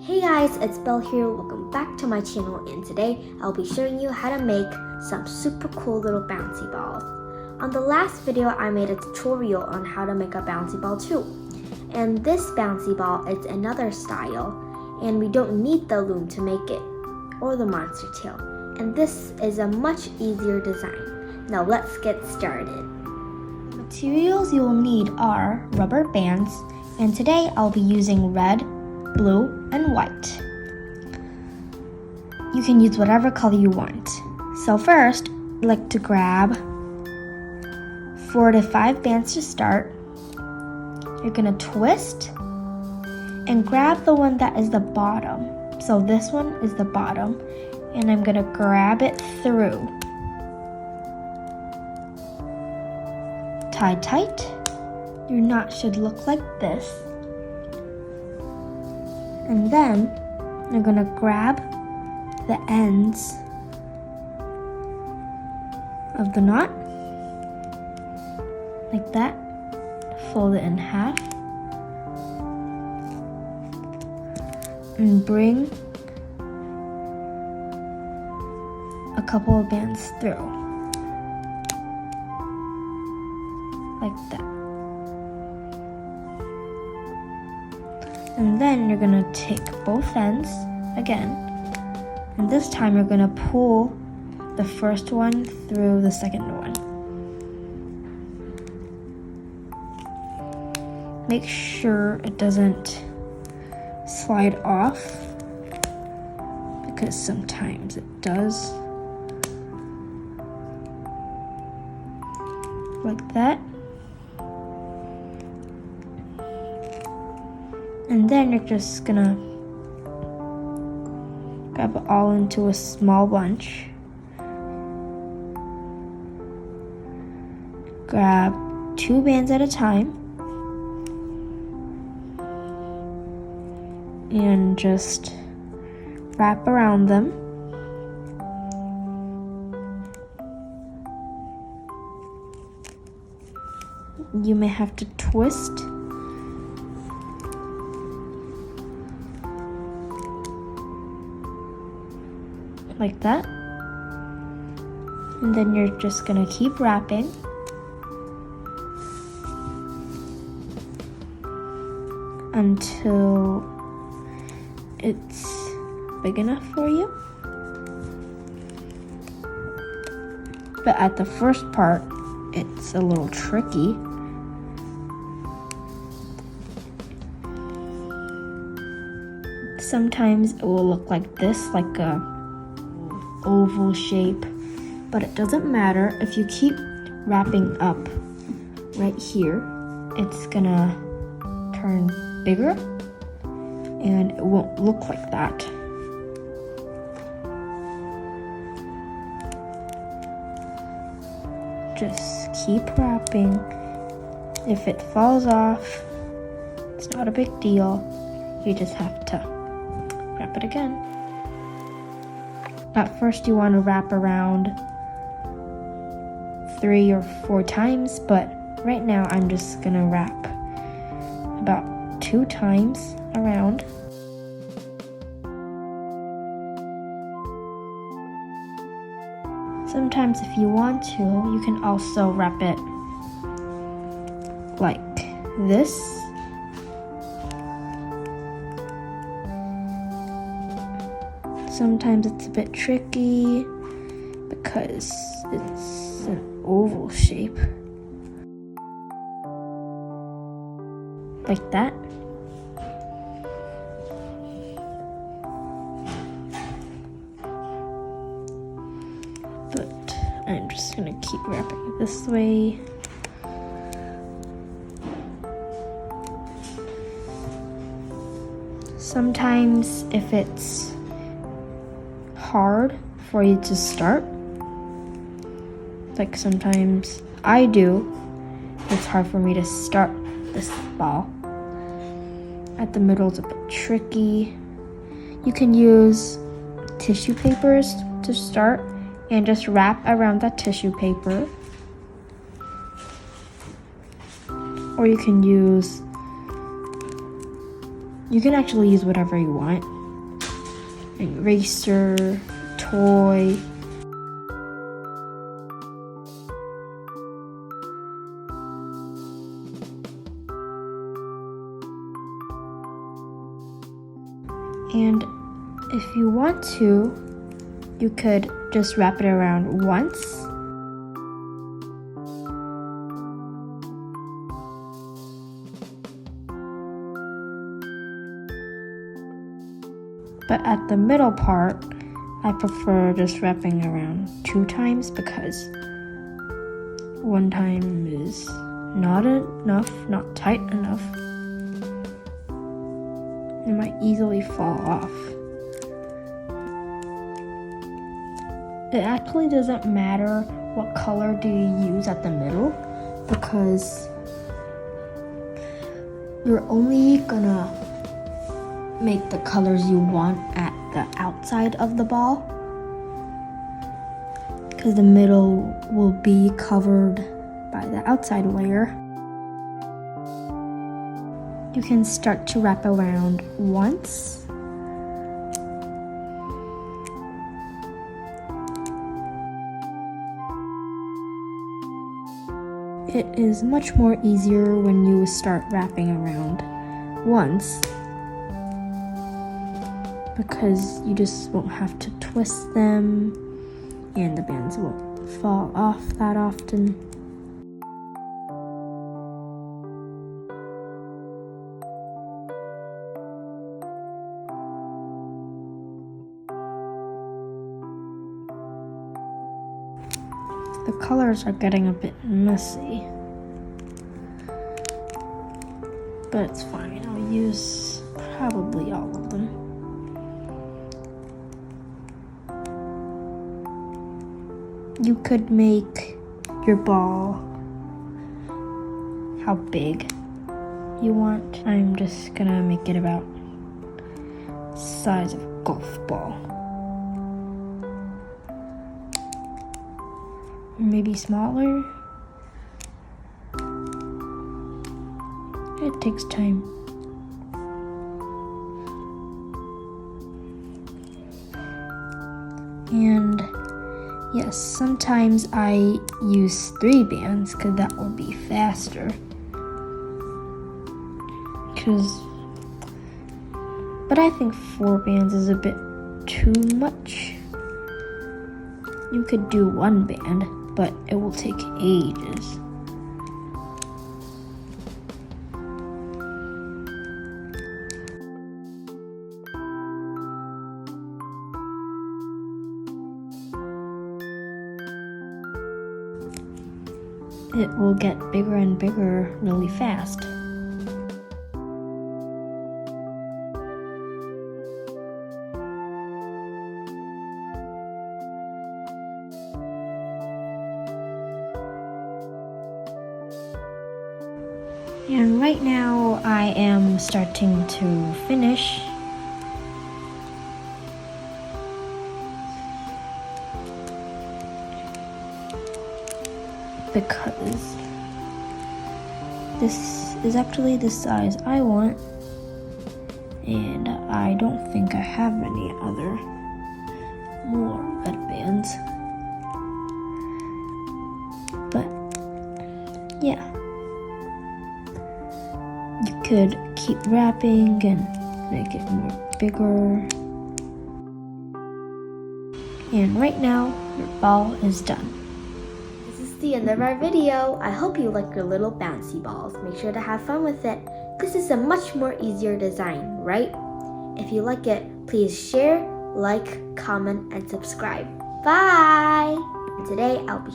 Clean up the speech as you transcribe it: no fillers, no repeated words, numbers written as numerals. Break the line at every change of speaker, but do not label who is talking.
Hey guys, it's Belle here. Welcome back to my channel, and today I'll be showing you how to make some super cool little bouncy balls. On the last video, I made a tutorial on how to make a bouncy ball too. And this bouncy ball is another style, and we don't need the loom to make it, or the monster tail. And this is a much easier design. Now let's get started.
Materials you will need are rubber bands, and today I'll be using red, blue, and white. You can use whatever color you want. So first, I'd like to grab 4 to 5 bands to start. You're gonna twist and grab the one that is the bottom. So this one is the bottom, and I'm gonna grab it through. Tie tight. Your knot should look like this. And then you're gonna grab the ends of the knot, like that. Fold it in half. And bring a couple of bands through, like that. And then you're gonna take both ends again, and this time you're gonna pull the first one through the second one. Make sure it doesn't slide off, because sometimes it does. Like that. And then you're just gonna grab it all into a small bunch. Grab 2 bands at a time. And just wrap around them. You may have to twist. Like that. And then you're just gonna keep wrapping until it's big enough for you. But at the first part, it's a little tricky. Sometimes it will look like this, like a oval shape, but it doesn't matter. If you keep wrapping up right here, it's gonna turn bigger and it won't look like that. Just keep wrapping. If it falls off, it's not a big deal. You just have to wrap it again. At first you want to wrap around 3 or 4 times, but right now I'm just gonna wrap about 2 times around. Sometimes if you want to, you can also wrap it like this. Sometimes it's a bit tricky because it's an oval shape. Like that. But I'm just gonna keep wrapping it this way. Sometimes if it's hard for you to start, like sometimes I do, it's hard for me to start this ball. At the middle it's a bit tricky. You can use tissue papers to start and just wrap around that tissue paper, or you can use You can actually use whatever you want. An eraser, toy. And if you want to, you could just wrap it around once. But at the middle part, I prefer just wrapping around 2 times because 1 time is not enough, not tight enough. It might easily fall off. It actually doesn't matter what color do you use at the middle because you're only gonna make the colors you want at the outside of the ball because the middle will be covered by the outside layer. You can start to wrap around once. It is much more easier when you start wrapping around once because you just won't have to twist them and the bands won't fall off that often. The colors are getting a bit messy, but it's fine. I'll use probably all of them. You could make your ball how big you want. I'm just gonna make it about size of a golf ball. Maybe smaller. It takes time. And yes, sometimes I use 3 bands because that will be faster. But I think 4 bands is a bit too much. You could do 1 band, but it will take ages. It will get bigger and bigger really fast. And right now I am starting to finish. Because this is actually the size I want, and I don't think I have any other more red bands. But yeah, you could keep wrapping and make it more bigger. And right now, your ball is done.
This is the end of our video. I hope you like your little bouncy balls. Make sure to have fun with it. This is a much more easier design, right? If you like it, please share, like, comment, and subscribe. Bye! And today I'll be